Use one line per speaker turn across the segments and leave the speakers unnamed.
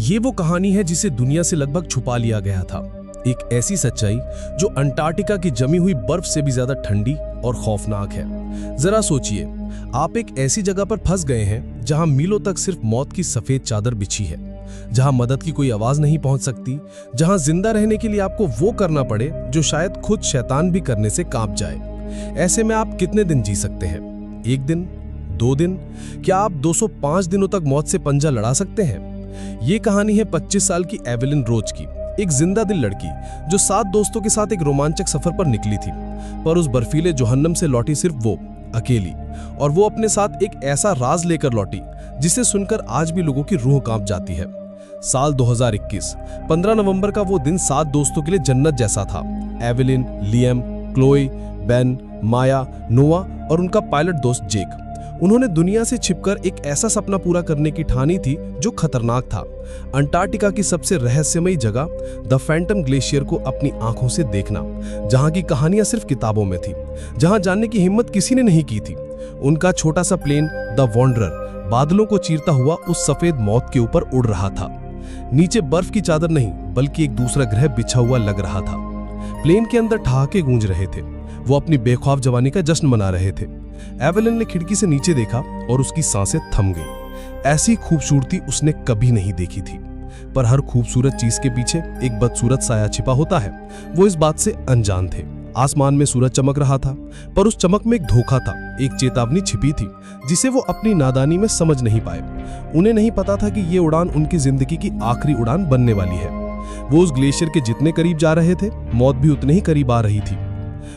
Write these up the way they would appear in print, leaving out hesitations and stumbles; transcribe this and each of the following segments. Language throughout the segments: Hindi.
ये वो कहानी है जिसे दुनिया से लगभग छुपा लिया गया था। एक ऐसी सच्चाई जो अंटार्कटिका की जमी हुई बर्फ से भी ज्यादा ठंडी और खौफनाक है। जरा सोचिए, आप एक ऐसी जगह पर फंस गए हैं जहां मीलों तक सिर्फ मौत की सफेद चादर बिछी है, जहां मदद की कोई आवाज नहीं पहुंच सकती, जहां जिंदा रहने के लिए आपको वो करना पड़े जो शायद खुद शैतान भी करने से कांप जाए। ऐसे में आप कितने दिन जी सकते हैं? 1 दिन, 2 दिन, क्या आप 205 दिनों तक मौत से पंजा लड़ा सकते हैं? ये कहानी है 25 साल की एवेलिन रोज की, एक जिंदा दिल लड़की जो 7 दोस्तों के साथ एक रोमांचक सफर पर निकली थी, पर उस बर्फीले जोहन्नम से लौटी सिर्फ वो अकेली, और वो अपने साथ एक ऐसा राज लेकर लौटी जिसे सुनकर आज भी लोगों की रूह कांप जाती है। साल 2021, 15 नवंबर का वो दिन 7 दोस्तों के लिए जन्नत जैसा था। एवेलिन, लियम, क्लोई, बेन, माया, नोआ और उनका पायलट दोस्त जेक। उन्होंने दुनिया से छिपकर एक ऐसा सपना पूरा करने की ठानी थी जो खतरनाक था। अंटार्कटिका की सबसे रहस्यमयी जगह द फैंटम ग्लेशियर को अपनी आंखों से देखना, जहां की कहानियां सिर्फ किताबों में थी, जहां जानने की हिम्मत किसी ने नहीं की थी। उनका छोटा सा प्लेन द वॉन्डरर बादलों को चीरता हुआ उस सफेद मौत के ऊपर उड़ रहा था। नीचे बर्फ की चादर नहीं बल्कि एक दूसरा ग्रह बिछा हुआ लग रहा था। प्लेन के अंदर ठहाके गूंज रहे थे। वो अपनी बेखौफ जवानी का जश्न मना रहे थे। एवेलिन ने खिड़की से नीचे देखा और उसकी सांसें थम गईं। ऐसी खूबसूरती उसने कभी नहीं देखी थी। पर हर खूबसूरत चीज के पीछे एक बदसूरत साया छिपा होता है। वो इस बात से अनजान थे। आसमान में सूरज चमक रहा था, पर उस चमक में एक धोखा था, एक चेतावनी छिपी थी जिसे वो अपनी नादानी में समझ नहीं पाए। उन्हें नहीं पता था कि ये उड़ान उनकी जिंदगी की आखिरी उड़ान बनने वाली है। वो उस ग्लेशियर के जितने करीब जा रहे थे, मौत भी उतने ही करीब आ रही थी।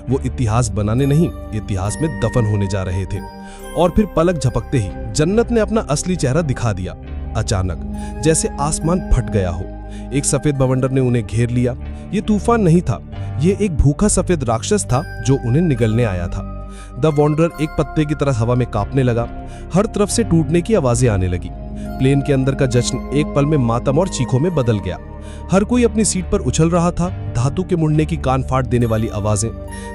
वो इतिहास बनाने नहीं, इतिहास में दफन होने जा रहे थे। और फिर पलक झपकते ही जन्नत ने अपना असली चेहरा दिखा दिया। अचानक, जैसे आसमान फट गया हो, एक सफेद बवंडर ने उन्हें घेर लिया। ये तूफान नहीं था, ये एक भूखा सफेद राक्षस था जो उन्हें निगलने आया था। द वॉन्डरर एक पत्ते की तरह हवा में कांपने लगा। हर तरफ से टूटने की आवाजें आने लगी। प्लेन के अंदर का जश्न एक पल में मातम और चीखों में बदल गया। हर कोई अपनी सीट पर उछल रहा था। धातु के मुड़ने की कान फाड़ देने वाली आवाजें।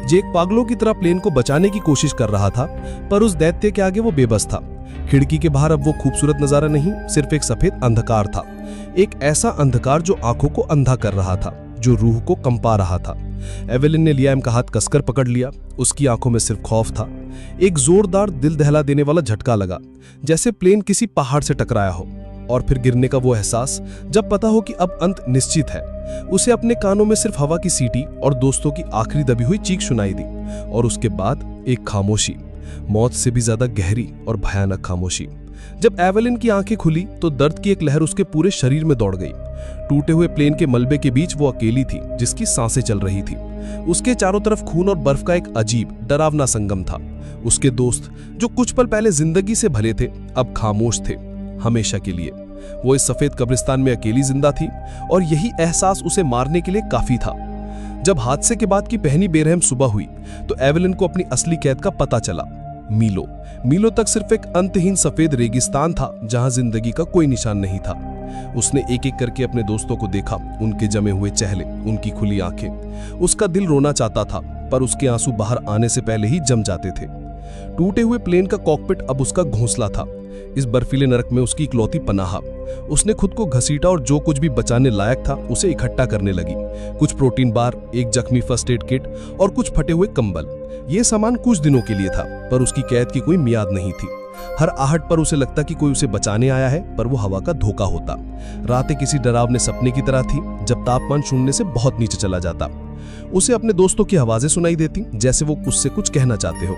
जेक पागलों की तरह प्लेन को बचाने की कोशिश कर रहा था, पर उस दैत्य के आगे वो बेबस था। खिड़की के बाहर अब वो खूबसूरत नजारा नहीं, सिर्फ एक सफेद अंधकार था। एक ऐसा अंधकार जो आंखों को अंधा कर रहा था, जो रूह को कंपा रहा था। एवेलिन ने लियाम का हाथ कसकर पकड़ लिया। उसकी आंखों में सिर्फ खौफ था। एक जोरदार, दिल दहला देने वाला झटका लगा, जैसे प्लेन किसी पहाड़ से टकराया हो। और फिर गिरने का वो एहसास, जब पता हो कि अब अंत निश्चित है। उसे अपने कानों में सिर्फ हवा की सीटी और दोस्तों की आखिरी दबी हुई चीख सुनाई दी। और उसके बाद एक खामोशी, मौत से भी ज्यादा गहरी और भयानक खामोशी। जब एवेलिन की आंखें खुली तो दर्द की एक लहर उसके पूरे शरीर में दौड़ गई। टूटे हुए प्लेन के मलबे के बीच वो अकेली थी, जिसकी सांसें चल रही थी। उसके चारों तरफ खून और बर्फ का एक अजीब, डरावना संगम था। उसके दोस्त, जो कुछ पल पहले जिंदगी से भले थे, अब खामोश थे, हमेशा के लिए। वो इस सफेद कब्रिस्तान में अकेली जिंदा थी, और यही एहसास उसे मारने के लिए काफी था। जब हादसे के बाद की पहली बेरहम सुबह हुई तो एवेलिन को अपनी असली कैद का पता चला। मीलों तक सिर्फ एक अंतहीन सफेद रेगिस्तान था, जहां जिंदगी का कोई निशान नहीं था। उसने एक एक करके अपने दोस्तों को देखा, उनके जमे हुए चेहरे, उनकी खुली आंखें। उसका दिल रोना चाहता था, पर उसके आंसू बाहर आने से पहले ही जम जाते थे। टूटे हुए प्लेन का कॉकपिट अब उसका घोंसला था। इस बर्फीले नरक में उसकी इकलौती पनाह। उसने खुद को घसीटा और जो कुछ भी बचाने लायक था उसे इकट्ठा करने लगी। कुछ प्रोटीन बार, एक जख्मी फर्स्ट एड किट और कुछ फटे हुए कंबल। ये सामान कुछ दिनों के लिए था, पर उसकी कैद की कोई मियाद नहीं थी। हर आहट पर उसे लगता कि कोई उसे बचाने आया है, पर वो हवा का धोखा होता। रातें किसी डरावने सपने की तरह थी, जब तापमान शून्य से बहुत नीचे चला जाता। उसे अपने दोस्तों की आवाजें सुनाई देती, जैसे वो उससे कुछ कहना चाहते हो।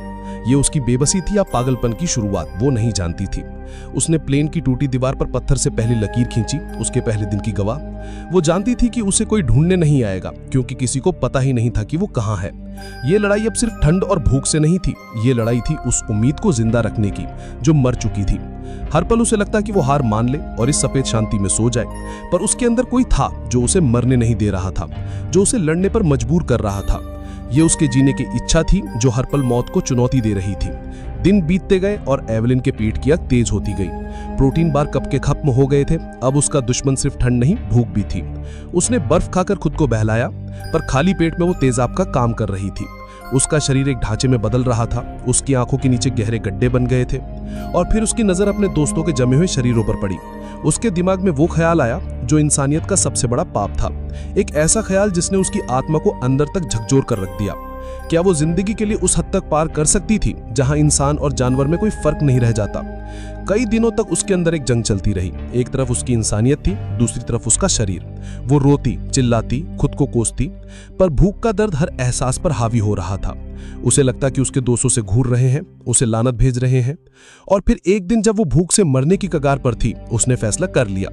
ये उसकी बेबसी थी या पागलपन की शुरुआत, वो नहीं जानती थी। उसने प्लेन की टूटी दीवार पर पत्थर से पहली लकीर खींची, उसके पहले दिन की गवाह। वो जानती थी कि उसे कोई ढूंढने नहीं आएगा, क्योंकि किसी को पता ही नहीं था कि वो कहाँ है। ये लड़ाई अब सिर्फ ठंड और भूख से नहीं थी, ये लड़ाई थी उस उम्मीद को जिंदा रखने की जो मर चुकी थी। हर पल उसे लगता कि वो हार मान ले और इस सफेद शांति में सो जाए, पर उसके अंदर कोई था जो उसे मरने नहीं दे रहा था, जो उसे लड़ने पर मजबूर कर रहा था। ये उसके जीने की इच्छा थी जो हर पल मौत को चुनौती दे रही थी। दिन बीतते गए और एवेलिन के पेट की आग तेज होती गई। प्रोटीन बार कब के खत्म हो गए थे। अब उसका दुश्मन सिर्फ ठंड नहीं, भूख भी थी। उसने बर्फ खाकर खुद को बहलाया, पर खाली पेट में वो तेजाब का काम कर रही थी। उसका शरीर एक ढांचे में बदल रहा था, उसकी आंखों के नीचे गहरे गड्ढे बन गए थे और फिर उसकी नजर अपने दोस्तों के जमे हुए शरीरों पर पड़ी। उसके दिमाग में वो ख्याल आया जो इंसानियत का सबसे बड़ा पाप था, एक ऐसा ख्याल जिसने उसकी आत्मा को अंदर तक झकझोर कर रख दिया। क्या वो जिंदगी के लिए उस हद तक पार कर सकती थी जहां इंसान और जानवर में कोई फर्क नहीं रह जाता? कई दिनों तक उसके अंदर एक जंग चलती रही। एक तरफ उसकी इंसानियत थी, दूसरी तरफ उसका शरीर। वो रोती, चिल्लाती, खुद को कोसती, पर भूख का दर्द हर एहसास पर हावी हो रहा था। उसे लगता कि उसके दोस्तों से घूर रहे हैं, उसे लानत भेज रहे हैं। और फिर एक दिन जब वो भूख से मरने की कगार पर थी, उसने फैसला कर लिया।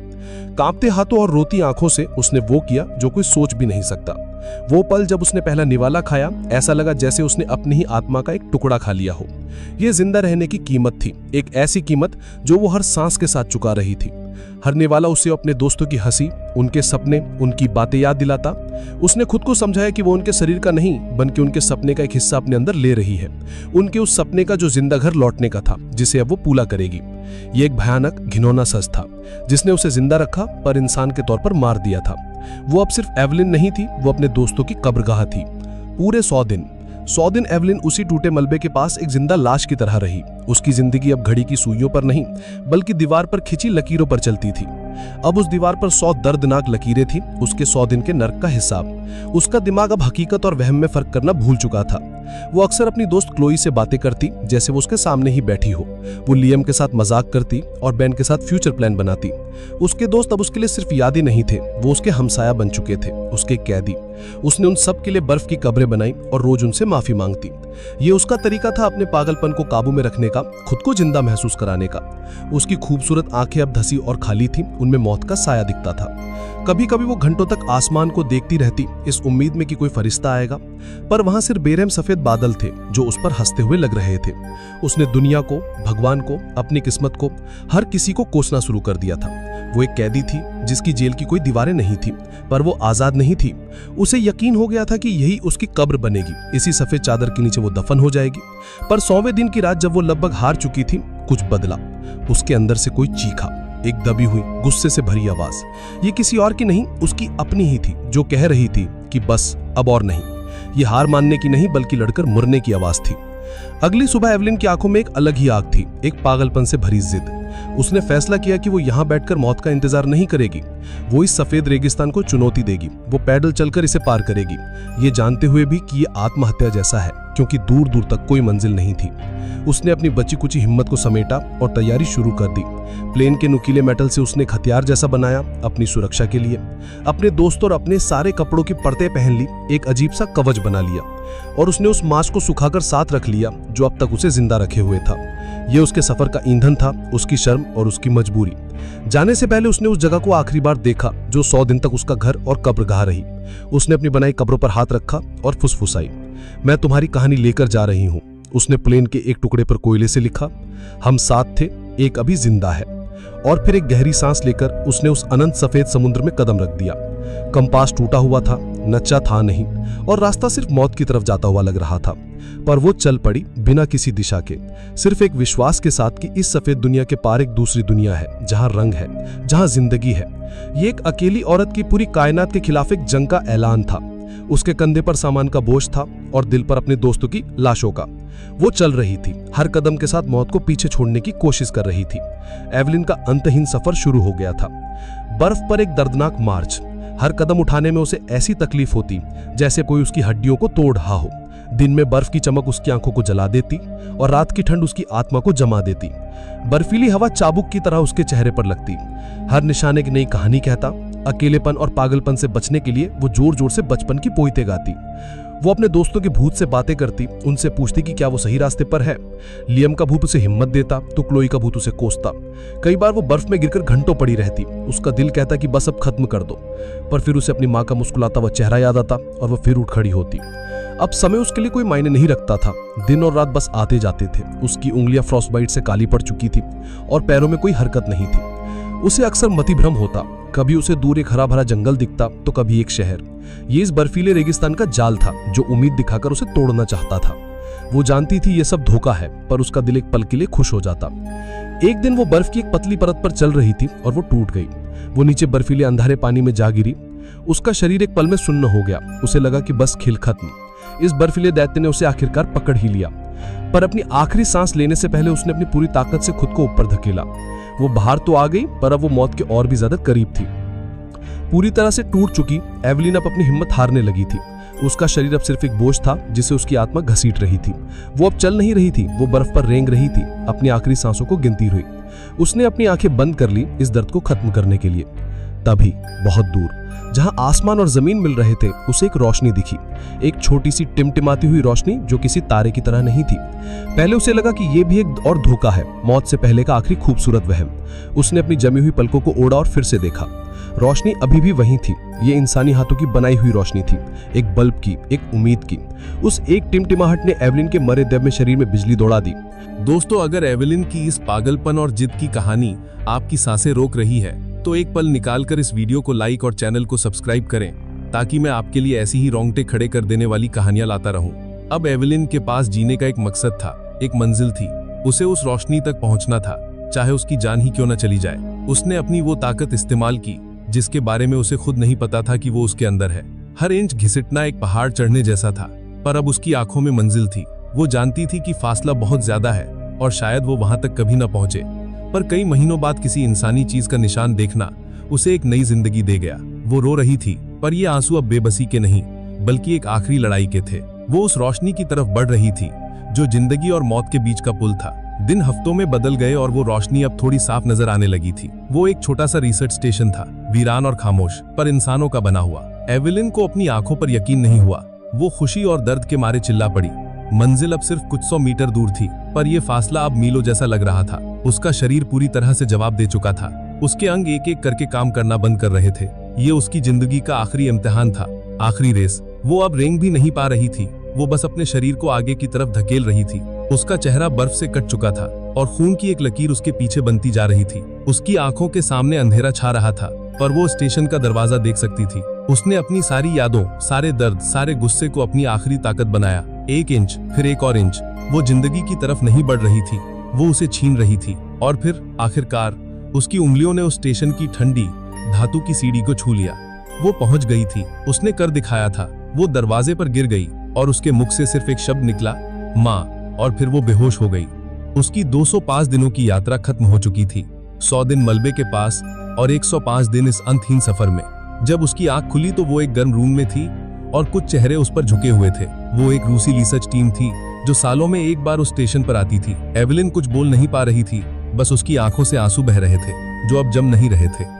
कांपते हाथों और रोती आंखों से उसने वो किया जो कोई सोच भी नहीं सकता। वो पल जब उसने पहला निवाला खाया, ऐसा लगा जैसे उसने अपनी ही आत्मा का एक टुकड़ा खा लिया हो। ये जिंदा रहने की कीमत थी, एक ऐसी कीमत जो वो हर सांस के साथ चुका रही थी। हर निवाला उसे अपने दोस्तों की हंसी, उनके सपने, उनकी बातें याद दिलाता। उसने खुद को समझाया कि वो उनके शरीर का नहीं बल्कि उनके सपने का एक हिस्सा अपने अंदर ले रही है, उनके उस सपने का जो जिंदा घर लौटने का था, जिसे अब वो पूरा करेगी। ये एक भयानक घिनौना सच था जिसने उसे जिंदा रखा पर इंसान के तौर पर मार दिया था। वो अब सिर्फ एवलिन नहीं थी, वो अपने दोस्तों की कब्रगाह थी। पूरे 100 दिन एवलिन उसी टूटे मलबे के पास एक जिंदा लाश की तरह रही। उसकी जिंदगी अब घड़ी की सुइयों पर नहीं बल्कि दीवार पर खिंची लकीरों पर चलती थी। अब उस दीवार पर 100 दर्दनाक लकीरें थी, उसके 100 दिन के नर्क का हिसाब। उसका दिमाग अब हकीकत और वहम में फर्क करना भूल चुका था। वो अक्सर अपनी दोस्त क्लोई से बातें करती जैसे वो उसके सामने ही बैठी हो। वो लियम के साथ मजाक करती और बेन के साथ फ्यूचर प्लान बनाती। उसके दोस्त अब उसके लिए सिर्फ यादें नहीं थे, वो उसके हमसाया बन चुके थे, उसके कैदी। उसने उन सब के लिए बर्फ की कब्रें बनाई और रोज उनसे माफी मांगती। ये उसका तरीका था अपने पागलपन को काबू में रखने का, खुद को जिंदा महसूस कराने का। उसकी खूबसूरत आंखें अब धसी और खाली थी, उनमें मौत का साया दिखता था। कभी कभी वो घंटों तक आसमान को देखती रहती, इस उम्मीद में कि कोई फरिश्ता आएगा, पर वहां सिर्फ बेरहम सफेद बादल थे जो उस पर हंसते हुए लग रहे थे। उसने दुनिया को, भगवान को, अपनी किस्मत को, हर किसी को कोसना शुरू कर दिया था। वो एक कैदी थी जिसकी जेल की कोई दीवारें नहीं थी, पर वो आजाद नहीं थी। उसे यकीन हो गया था कि यही उसकी कब्र बनेगी, इसी सफेद चादर के नीचे वो दफन हो जाएगी। पर 100वें दिन की रात जब वो लगभग हार चुकी थी, कुछ बदला। उसके अंदर से कोई चीखा, एक दबी हुई, गुस्से से भरी आवाज। ये किसी और की नहीं, उसकी अपनी ही थी, जो कह रही थी कि बस अब और नहीं। ये हार मानने की नहीं बल्कि लड़कर मरने की आवाज थी। अगली सुबह एवलिन की आंखों में एक अलग ही आग थी, एक पागलपन से भरी जिद। उसने फैसला किया कि वो यहाँ बैठकर मौत का इंतजार नहीं करेगी। वो इस सफेद रेगिस्तान को चुनौती देगी, वो पैदल चलकर इसे पार करेगी, ये जानते हुए भी कि ये आत्महत्या जैसा है, क्योंकि दूर दूर तक कोई मंजिल नहीं थी। उसने अपनी बची कुची हिम्मत को समेटा और तैयारी शुरू कर दी। प्लेन के नुकीले मेटल से उसने एक हथियार जैसा बनाया अपनी सुरक्षा के लिए। अपने दोस्तों और अपने सारे कपड़ों की परतें पहन ली, एक अजीब सा कवच बना लिया और उसने उस मांस को सुखाकर साथ रख लिया जो अब तक उसे जिंदा रखे हुए था। यह उसके सफर का ईंधन था, उसकी शर्म और उसकी मजबूरी। जाने से पहले उसने उस जगह को आखिरी बार देखा जो 100 दिन तक उसका घर और कब्रगाह रही। उसने अपनी बनाई कब्रों पर हाथ रखा और फुसफुसाई, मैं तुम्हारी कहानी लेकर जा रही हूं। उसने प्लेन के एक टुकड़े पर कोयले से लिखा, हम साथ थे, एक अभी जिंदा है। और फिर एक गहरी सांस लेकर उसने उस अनंत सफेद समुद्र में कदम रख दिया। कंपास टूटा हुआ था, नच्चा था नहीं और रास्ता सिर्फ मौत की तरफ जाता हुआ लग रहा था। पर वो चल पड़ी बिना किसी दिशा के, सिर्फ एक विश्वास के साथ कि इस सफेद दुनिया के पार एक दूसरी दुनिया है जहां रंग है, जहां जिंदगी है। ये एक अकेली औरत की पूरी कायनात के खिलाफ एक जंग का ऐलान था। उसके कंधे पर सामान का बोझ था और दिल पर अपने दोस्तों की लाशों का। वो चल रही थी, हर कदम के साथ मौत को पीछे छोड़ने की कोशिश कर रही थी। एवलिन का अंतहीन सफर शुरू हो गया था। बर्फ पर एक दर्दनाक मार्च। हर कदम उठाने में उसे ऐसी तकलीफ होती जैसे कोई उसकी हड्डियों को तोड़ रहा हो। दिन में बर्फ की चमक उसकी आंखों को जला देती और रात की ठंड उसकी आत्मा को जमा देती। बर्फीली हवा चाबुक की तरह उसके चेहरे पर लगती। हर निशान एक नई कहानी कहता। अकेलेपन और पागलपन से बचने के लिए वो जोर जोर से बचपन की पोइते गाती। वो अपने दोस्तों के भूत से बातें करती, उनसे पूछती कि क्या वो सही रास्ते पर है। लियम का भूत उसे हिम्मत देता तो क्लोई का भूत उसे कोसता। कई बार वो बर्फ में गिरकर घंटों पड़ी रहती। उसका दिल कहता कि बस अब खत्म कर दो, पर फिर उसे अपनी माँ का मुस्कुराता हुआ चेहरा याद आता और वो फिर उठ खड़ी होती। अब समय उसके लिए कोई मायने नहीं रखता था। दिन और रात बस आते जाते थे। उसकी उंगलियां फ्रॉस्टबाइट से काली पड़ चुकी थी और पैरों में कोई हरकत नहीं थी। उसे अक्सर मतिभ्रम होता, कभी उसे दूर एक हरा भरा जंगल दिखता तो कभी एक शहर। ये इस बर्फीले रेगिस्तान का जाल था जो उम्मीद दिखाकर उसे तोड़ना चाहता था। वो जानती थी ये सब धोखा है, पर उसका दिल एक पल के लिए खुश हो जाता। एक दिन वो बर्फ की एक पतली परत पर चल रही थी और वो टूट गई। वो नीचे बर्फीले अंधारे पानी में जा गिरी। उसका शरीर एक पल में सुन्न हो गया। उसे लगा कि बस खेल खत्म। इस बर्फीले दैत्य ने उसे आखिरकार पकड़ ही लिया, पर अपनी आखिरी सांस लेने से पहले उसने अपनी पूरी ताकत से खुद को ऊपर धकेला। वो बाहर तो आ गई, पर अब वो मौत के और भी ज्यादा करीब थी। पूरी तरह से टूट चुकी एवेलिन अब अपनी हिम्मत हारने लगी थी। उसका शरीर अब सिर्फ एक बोझ था जिसे उसकी आत्मा घसीट रही थी। वो अब चल नहीं रही थी, वो बर्फ पर रेंग रही थी, अपनी आखिरी सांसों को गिनती हुई। उसने अपनी आंखें बंद कर ली इस दर्द को खत्म करने के लिए। तभी बहुत दूर, जहां आसमान और जमीन मिल रहे थे, उसे एक रोशनी दिखी। एक छोटी सी टिमटिमाती हुई रोशनी जो किसी तारे की तरह नहीं थी। पहले उसे लगा कि यह भी एक और धोखा है, मौत से पहले का आखिरी खूबसूरत वहम। उसने अपनी जमी हुई पलकों को ओढ़ा और फिर से देखा। रोशनी अभी भी वहीं थी। ये इंसानी हाथों की बनाई हुई रोशनी थी, एक बल्ब की, एक उम्मीद की। उस एक टिमटिमाहट ने एवेलिन के मरे दब शरीर में बिजली दौड़ा दी।
दोस्तों, अगर एवेलिन की इस पागलपन और जिद की कहानी आपकी सांसें रोक रही है, तो एक पल निकालकर इस वीडियो को लाइक और चैनल को सब्सक्राइब करें, ताकि मैं आपके लिए ऐसी ही रोंगटे खड़े कर देने वाली कहानियां लाता रहूं। अब एवेलिन के पास जीने का एक मकसद था, एक मंजिल थी। उसे उस रोशनी तक पहुंचना था, चाहे उसकी जान ही क्यों न चली जाए। उसने अपनी वो ताकत इस्तेमाल की जिसके बारे में उसे खुद नहीं पता था कि वो उसके अंदर है। हर इंच घिसटना एक पहाड़ चढ़ने जैसा था, पर अब उसकी आंखों में मंजिल थी। वो जानती थी कि फासला बहुत ज्यादा है और शायद वो वहां तक कभी न पहुंचे, पर कई महीनों बाद किसी इंसानी चीज का निशान देखना उसे एक नई जिंदगी दे गया। वो रो रही थी, पर ये आंसू अब बेबसी के नहीं, बल्कि एक आखिरी लड़ाई के थे। वो उस रोशनी की तरफ बढ़ रही थी जो जिंदगी और मौत के बीच का पुल था। दिन हफ्तों में बदल गए और वो रोशनी अब थोड़ी साफ नजर आने लगी थी। वो एक छोटा सा रिसर्च स्टेशन था, वीरान और खामोश, पर इंसानों का बना हुआ। एवेलिन को अपनी आंखों पर यकीन नहीं हुआ। वो खुशी और दर्द के मारे चिल्ला पड़ी। मंजिल अब सिर्फ कुछ 100 मीटर दूर थी, पर यह फासला अब मीलों जैसा लग रहा था। उसका शरीर पूरी तरह से जवाब दे चुका था। उसके अंग एक एक करके काम करना बंद कर रहे थे। ये उसकी जिंदगी का आखिरी इम्तिहान था, आखिरी रेस। वो अब रेंग भी नहीं पा रही थी, वो बस अपने शरीर को आगे की तरफ धकेल रही थी। उसका चेहरा बर्फ से कट चुका था और खून की एक लकीर उसके पीछे बनती जा रही थी। उसकी आंखों के सामने अंधेरा छा रहा था, पर वो स्टेशन का दरवाजा देख सकती थी। उसने अपनी सारी यादों, सारे दर्द, सारे गुस्से को अपनी आखिरी ताकत बनाया। एक इंच, फिर एक और इंच। वो जिंदगी की तरफ नहीं बढ़ रही थी, वो उसे छीन रही थी। और फिर आखिरकार उसकी उंगलियों ने उस स्टेशन की ठंडी धातु की सीढ़ी को छू लिया। वो पहुंच गई थी, उसने कर दिखाया था। वो दरवाजे पर गिर गई और उसके मुख से सिर्फ एक शब्द निकला, माँ, और फिर वो बेहोश हो गई। उसकी 205 दिनों की यात्रा खत्म हो चुकी थी। 100 दिन मलबे के पास और 105 दिन इस अंतहीन सफर में। जब उसकी आंख खुली तो वो एक गर्म रूम में थी और कुछ चेहरे उस पर झुके हुए थे। वो एक रूसी रिसर्च टीम थी जो सालों में एक बार उस स्टेशन पर आती थी। एवेलिन कुछ बोल नहीं पा रही थी, बस उसकी आंखों से आंसू बह रहे थे जो अब जम नहीं रहे थे।